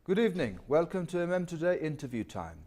Good evening. Welcome to Today Interview Time.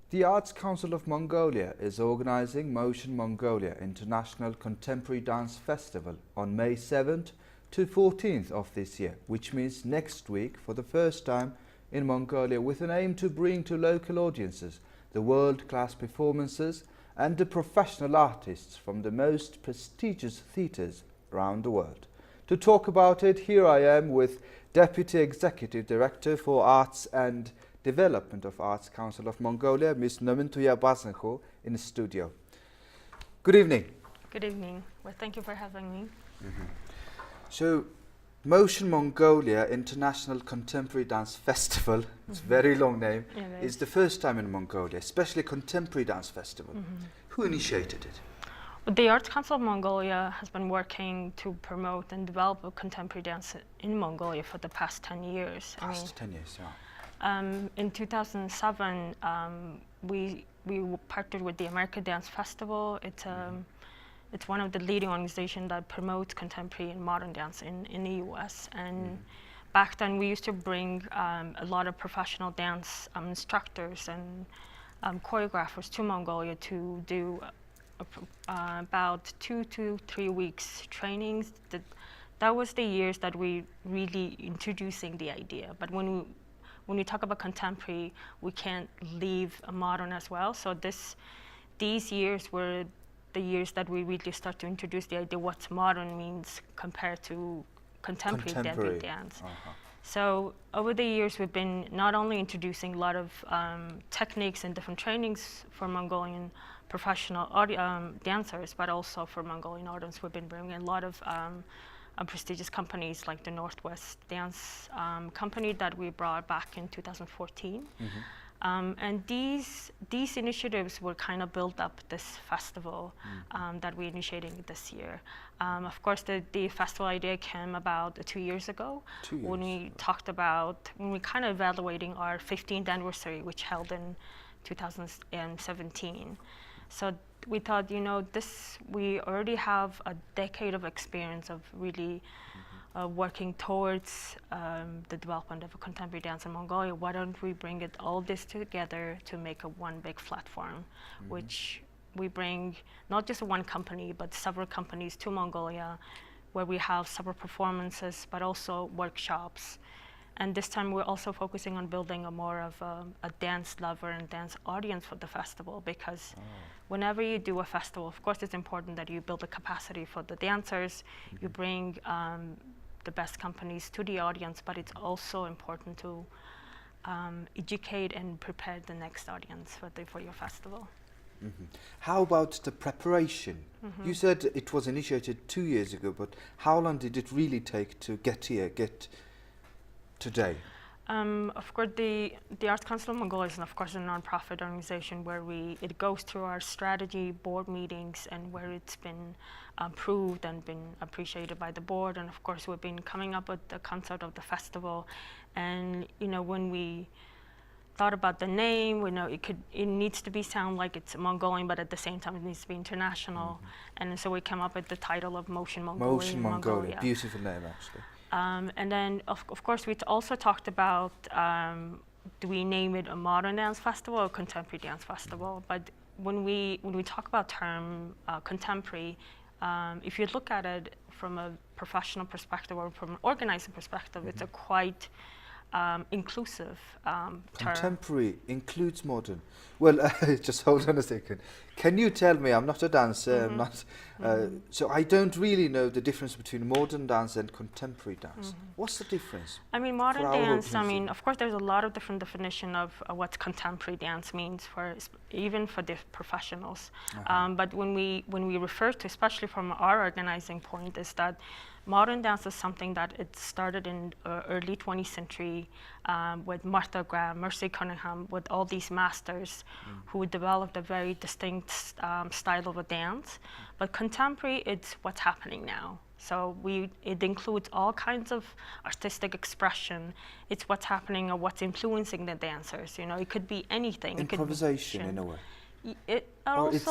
The Arts Council of Mongolia is organising Motion Mongolia International Contemporary Dance Festival on May 7th to 14th of this year, which means next week for the first time in Mongolia, with an aim to bring to local audiences the world-class performances and the professional artists from the most prestigious theatres around the world. To talk about it, here I am with Deputy Executive Director for Arts and Development of Arts Council of Mongolia, Ms. Nomintuya.B in the studio. Good evening. Good evening. Well, thank you for having me. So, Motion Mongolia International Contemporary Dance Festival, it's a very long name, is the first time in Mongolia, especially a contemporary dance festival. Who initiated it? The Arts Council of Mongolia has been working to promote and develop contemporary dance in Mongolia for the past 10 years. Past 10 years, yeah. In 2007, we partnered with the American Dance Festival. It's one of the leading organizations that promotes contemporary and modern dance in the US. And back then, we used to bring a lot of professional dance instructors and choreographers to Mongolia to do about 2 to 3 weeks trainings. That was the years that we really introducing the idea. But when we talk about contemporary, we can't leave modern as well. So these years were the years that we really start to introduce the idea what modern means compared to contemporary dance. So over the years, we've been not only introducing a lot of techniques and different trainings for Mongolian professional dancers, but also for Mongolian audience, we've been bringing a lot of prestigious companies like the Northwest Dance Company that we brought back in 2014. And these initiatives will kind of build up this festival that we're initiating this year. Of course, the festival idea came about 2 years ago when we talked about, when we kind of evaluating our 15th anniversary, which held in 2017. So we thought, we already have a decade of experience of really working towards the development of a contemporary dance in Mongolia. Why don't we bring all this together to make one big platform, which we bring not just one company, but several companies to Mongolia, where we have several performances, but also workshops. And this time we're also focusing on building a more of a dance lover and dance audience for the festival, because whenever you do a festival, of course it's important that you build a capacity for the dancers, you bring the best companies to the audience, but it's also important to educate and prepare the next audience for your festival. How about the preparation? You said it was initiated 2 years ago, but how long did it really take to get here, get today? Of course, the Arts Council of Mongolia is, of course, a non-profit organization where it goes through our strategy board meetings and where it's been approved and been appreciated by the board. And of course, we've been coming up with the concept of the festival. And when we thought about the name, we know it needs to sound like it's Mongolian, but at the same time it needs to be international. And so we came up with the title of Motion Mongolia. Motion Mongolia, beautiful name actually. And then, of course, we also talked about, do we name it a modern dance festival or contemporary dance festival? But when we talk about term contemporary, if you look at it from a professional perspective or from an organizing perspective, it's a quite inclusive term. Contemporary includes modern. Well, just hold on a second. Can you tell me, I'm not a dancer, I'm not, so I don't really know the difference between modern dance and contemporary dance. What's the difference? I mean, modern dance, of course there's a lot of different definition of what contemporary dance means even for the professionals. But when we refer to, especially from our organizing point, is that modern dance is something that it started in early 20th century with Martha Graham, Mercy Cunningham, with all these masters who developed a very distinct style of a dance. But contemporary, it's what's happening now. So it includes all kinds of artistic expression. It's what's happening or what's influencing the dancers. It could be anything. Improvisation in a way. It's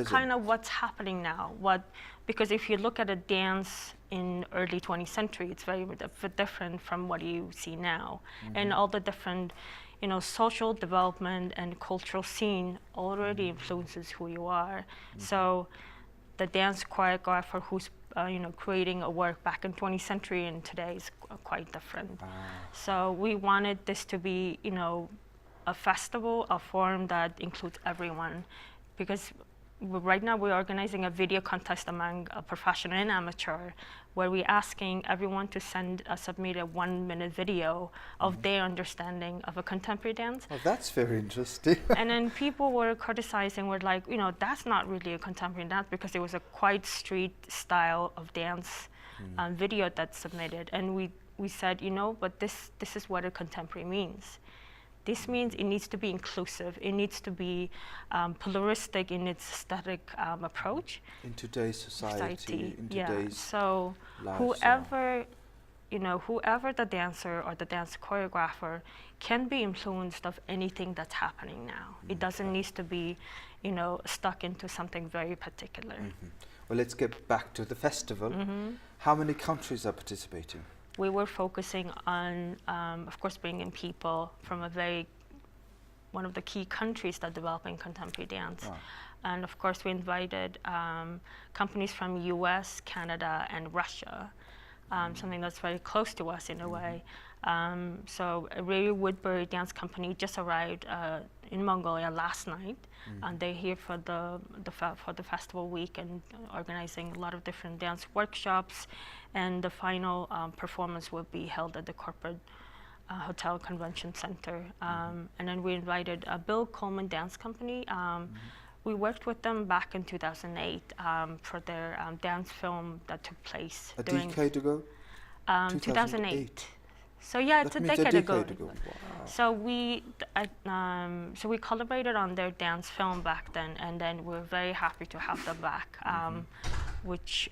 kind of what's happening now. Because if you look at a dance in early 20th century. It's very different from what you see now. And all the different, social development and cultural scene already influences who you are. So the dance choreographer who's creating a work back in 20th century and today is quite different. So we wanted this to be, a festival, a forum that includes everyone, because right now we're organizing a video contest among a professional and amateur, where we're asking everyone to submit a 1-minute video of their understanding of a contemporary dance. Oh, that's very interesting. And then people were criticizing, were like, that's not really a contemporary dance, because it was a quite street style of dance video that's submitted. And we said, but this is what a contemporary means. This means it needs to be inclusive. It needs to be pluralistic in its aesthetic approach. In today's society, in today's So lifestyle. whoever the dancer or the dance choreographer can be influenced of anything that's happening now. It doesn't need to be, stuck into something very particular. Well, let's get back to the festival. How many countries are participating? We were focusing on, of course, bringing people from one of the key countries that developing contemporary dance. Wow. And of course, we invited companies from US, Canada, and Russia, something that's very close to us in a way. So Ray Woodbury Dance Company just arrived in Mongolia last night, and they're here for the festival week and organizing a lot of different dance workshops. And the final performance will be held at the corporate hotel convention center. And then we invited Bill Coleman Dance Company. We worked with them back in 2008 for their dance film that took place A decade ago? 2008. So yeah, it's That a means decade ago. Wow. So we collaborated on their dance film back then, and then we're very happy to have them back, which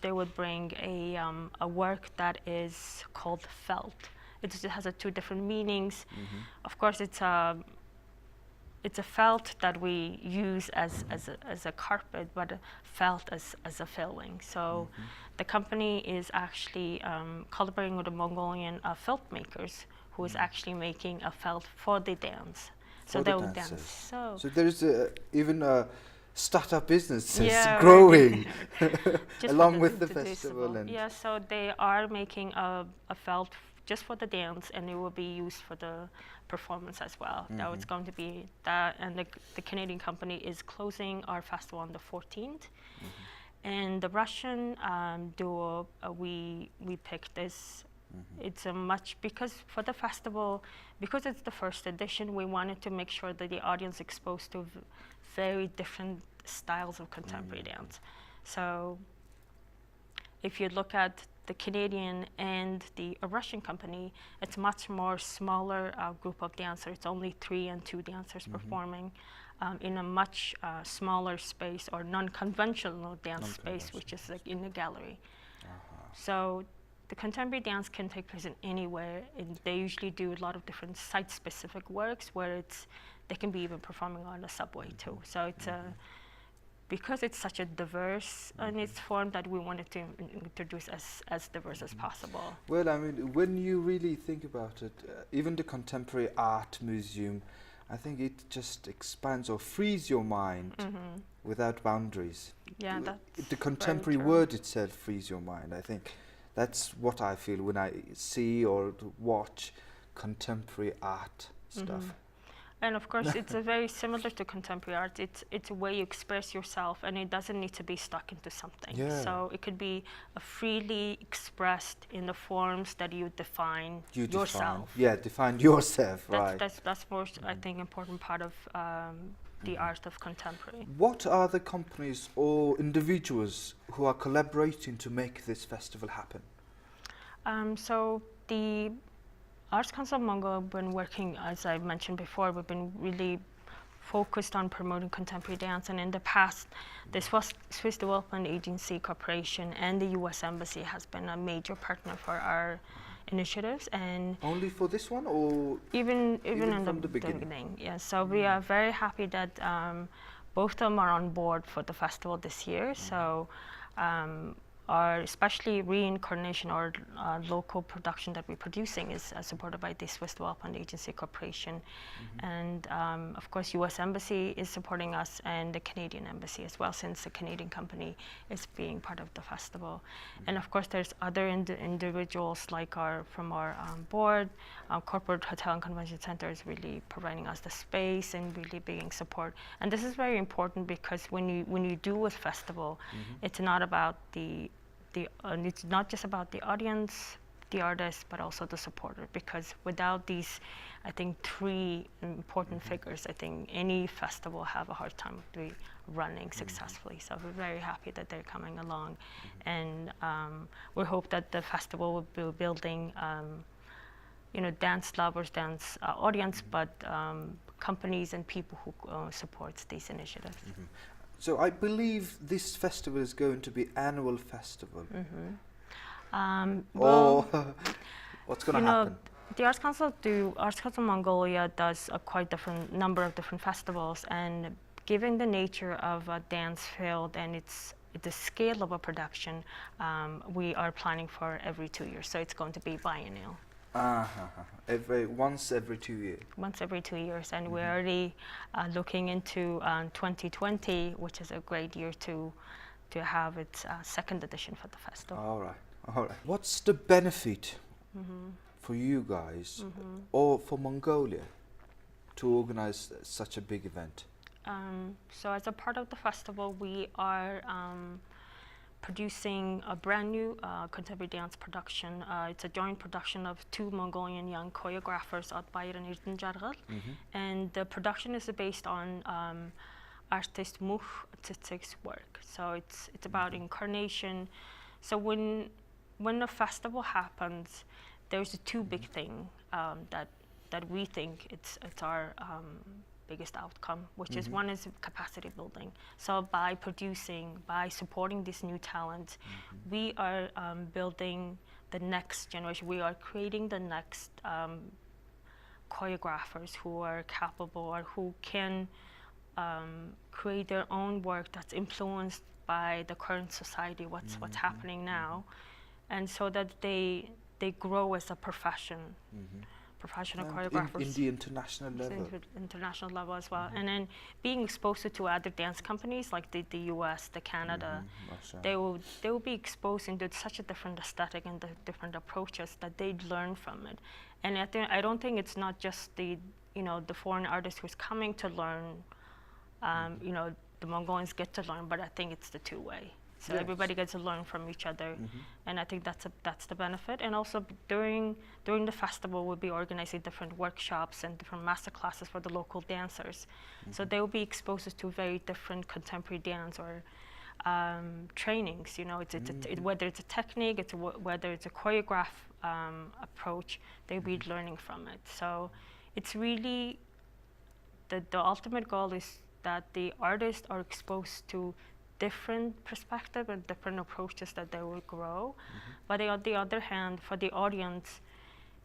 they would bring a work that is called felt. It has 2 different meanings. Of course, it's a felt that we use as a carpet, but felt as a filling. So the company is actually collaborating with the Mongolian felt makers, who is actually making a felt for the dance. So they will dance. So there is even a startup business Yeah, growing Just along for with the visible. festival. And Yeah, so they are making a felt just for the dance, and it will be used for the performance as well. Now it's going to be that, and the Canadian company is closing our festival on the 14th. And the Russian duo, we picked this. It's because for the festival, because it's the first edition, we wanted to make sure that the audience exposed to very different styles of contemporary dance. So if you look at the Canadian and the Russian company, it's much more smaller group of dancers. It's only 3 and 2 dancers performing in a much smaller space, or non-conventional dance space, which is like in the gallery. So the contemporary dance can take place in anywhere, and they usually do a lot of different site-specific works where they can be even performing on the subway too. So it's because it's such a diverse in its form, that we wanted to introduce as diverse as possible. well, I mean, when you really think about it, even the Contemporary Art Museum, I think it just expands or frees your mind without boundaries. Yeah, The contemporary word itself frees your mind. I think that's what I feel when I see or watch contemporary art stuff. And of course, it's very similar to contemporary art. It's a way you express yourself, and it doesn't need to be stuck into something. Yeah. So it could be freely expressed in the forms that you define yourself. Define yourself, right. That's more, I think, important part of the art of contemporary. What are the companies or individuals who are collaborating to make this festival happen? So the Arts Council of Mongolia have been working, as I mentioned before, we've been really focused on promoting contemporary dance, and in the past, the Swiss Development Agency Corporation and the U.S. Embassy has been a major partner for our initiatives. And only for this one, or even in from the the beginning? Yeah, so we are very happy that both of them are on board for the festival this year. So our especially reincarnation or local production that we're producing is supported by the Swiss Development Agency Corporation. And of course US Embassy is supporting us, and the Canadian Embassy as well, since the Canadian company is being part of the festival. And of course there's other individuals like from our board. Corporate Hotel and Convention Center is really providing us the space and really being support. And this is very important because when you do a festival, it's not about it's not just about the audience, the artists, but also the supporter. Because without these, I think, three important figures, I think any festival have a hard time running successfully. So we're very happy that they're coming along, and we hope that the festival will be building, dance lovers, dance audience, but companies and people who supports these initiatives. So I believe this festival is going to be annual festival. Well, what's going to happen? The Arts Council of Mongolia does a quite different number of different festivals, and given the nature of a dance field and the scale of a production, we are planning for every 2 years. So it's going to be biennial. Once every 2 years. Once every 2 years, and we're already looking into 2020, which is a great year to have its second edition for the festival. All right. What's the benefit for you guys or for Mongolia to organize such a big event? So as a part of the festival, we are producing a brand new contemporary dance production. It's a joint production of two Mongolian young choreographers, Atbayr and Irtinjargal. And the production is based on artist Muh Tsitsik's work. So it's about incarnation. So when a festival happens, there's two big things that we think it's our biggest outcome, which is one is capacity building. So by supporting this new talent, we are building the next generation. We are creating the next choreographers who are capable or who can create their own work that's influenced by the current society, what's happening now, and so that they grow as a professional choreographers in the international level. International level as well. And then being exposed to other dance companies like the US, the Canada, they will be exposed into such a different aesthetic and the different approaches that they learn from it. And I don't think it's not just the foreign artist who's coming to learn, the Mongolians get to learn, but I think it's the two-way. So everybody gets to learn from each other, and I think that's the benefit. And also during the festival, we'll be organizing different workshops and different master classes for the local dancers. So they will be exposed to very different contemporary dance or trainings. Whether it's a technique, whether it's a choreograph approach, they'll be learning from it. So it's really the ultimate goal is that the artists are exposed to different perspective and different approaches that they will grow. But on the other hand, for the audience,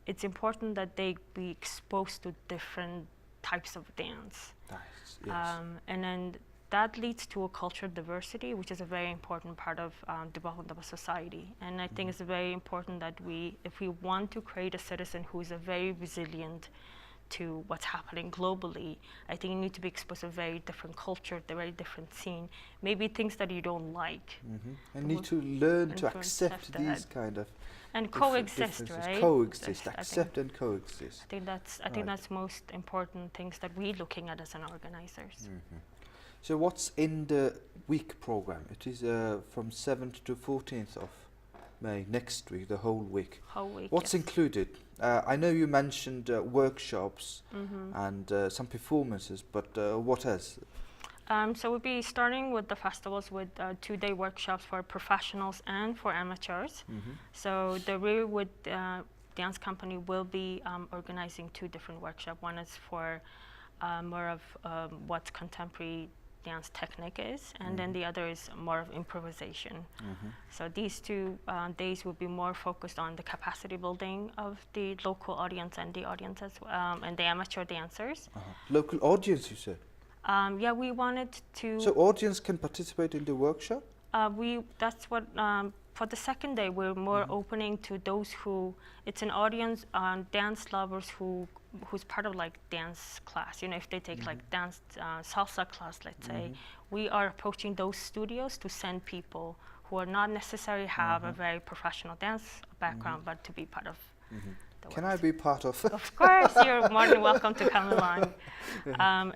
it's important that they be exposed to different types of dance. Nice, yes. And then that leads to a cultural diversity, which is a very important part of development of a society. And I think it's very important that if we want to create a citizen who is a very resilient to what's happening globally, I think you need to be exposed to a very different culture, a very different scene, maybe things that you don't like. And need to learn to accept these kind of and coexist, right? Coexist, accept and coexist. I think that's most important things that we're looking at as an organizers. So what's in the week program? It is from 7th to 14th of May, next week, the whole week. What's included? I know you mentioned workshops and some performances, but what else? So we'll be starting with the festivals with 2-day workshops for professionals and for amateurs. So the Rearwood Dance Company will be organizing 2 different workshops. One is for more of what contemporary dance technique is, and then the other is more of improvisation. So these 2 days will be more focused on the capacity building of the local audience and the audience as well, and the amateur dancers. Local audience, you said? Yeah, we wanted to. So audience can participate in the workshop? That's what for the second day, we're more opening to those who, it's an audience on dance lovers who's part of like dance class. You know, if they take like dance salsa class, let's say, we are approaching those studios to send people who are not necessarily have a very professional dance background, but to be part of the Can work. I be part of? Of course, you're more than welcome to come along.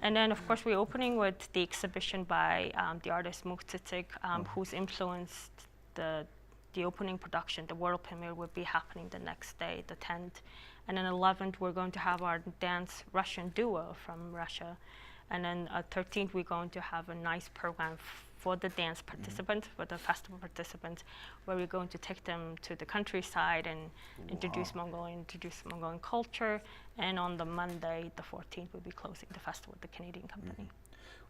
And then, of course, we're opening with the exhibition by the artist Muhtsitik, who's influenced the opening production. The world premiere will be happening the next day, the 10th. And then 11th, we're going to have our dance Russian duo from Russia. And then 13th, we're going to have a nice program for the dance participants, for the festival participants, where we're going to take them to the countryside and introduce Mongolian culture. And on the Monday, the 14th, we'll be closing the festival with the Canadian company.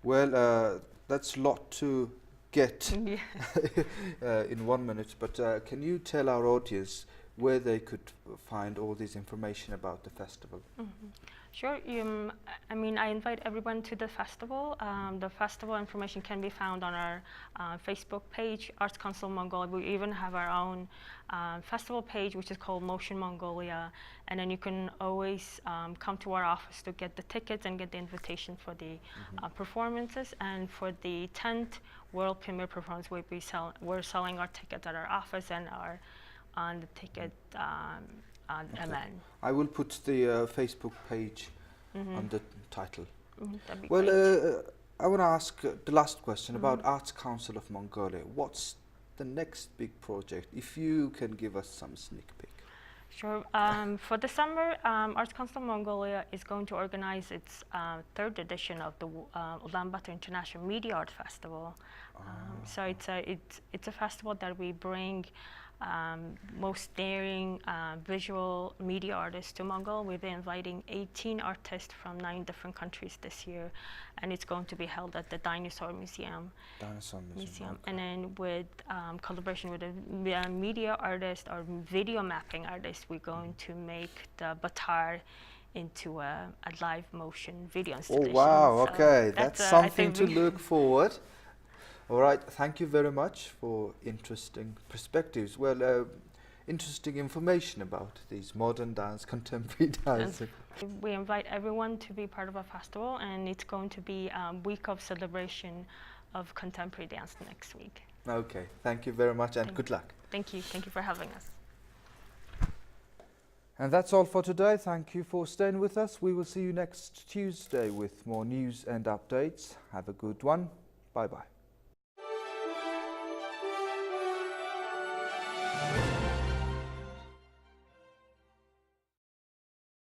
Well, that's a lot to get in 1 minute, but can you tell our audience where they could find all this information about the festival? Sure. I mean, I invite everyone to the festival. The festival information can be found on our Facebook page, Arts Council of Mongolia. We even have our own festival page, which is called Motion Mongolia. And then you can always come to our office to get the tickets and get the invitation for the performances. And for the 10th world premiere performance, we're selling our tickets at our office and our on the ticket on MN. I will put the Facebook page on the title. That'd be Well, great. I want to ask the last question about Arts Council of Mongolia. What's the next big project, if you can give us some sneak peek? Sure. For the summer, Arts Council of Mongolia is going to organize its third edition of the Ulaanbaatar International Media Art Festival. So it's a festival that we bring most daring visual media artists to Mongolia. We'll be inviting 18 artists from 9 different countries this year, and it's going to be held at the Dinosaur Museum. Okay. And then with collaboration with a media artist or video mapping artist, we're going to make the Batar into a live motion video installation. Oh wow, so okay, that's something to look forward. All right, thank you very much for interesting perspectives. Well, interesting information about these modern dance, contemporary dance. We invite everyone to be part of our festival, and it's going to be a week of celebration of contemporary dance next week. Okay, thank you very much and good luck. Thank you for having us. And that's all for today. Thank you for staying with us. We will see you next Tuesday with more news and updates. Have a good one. Bye-bye.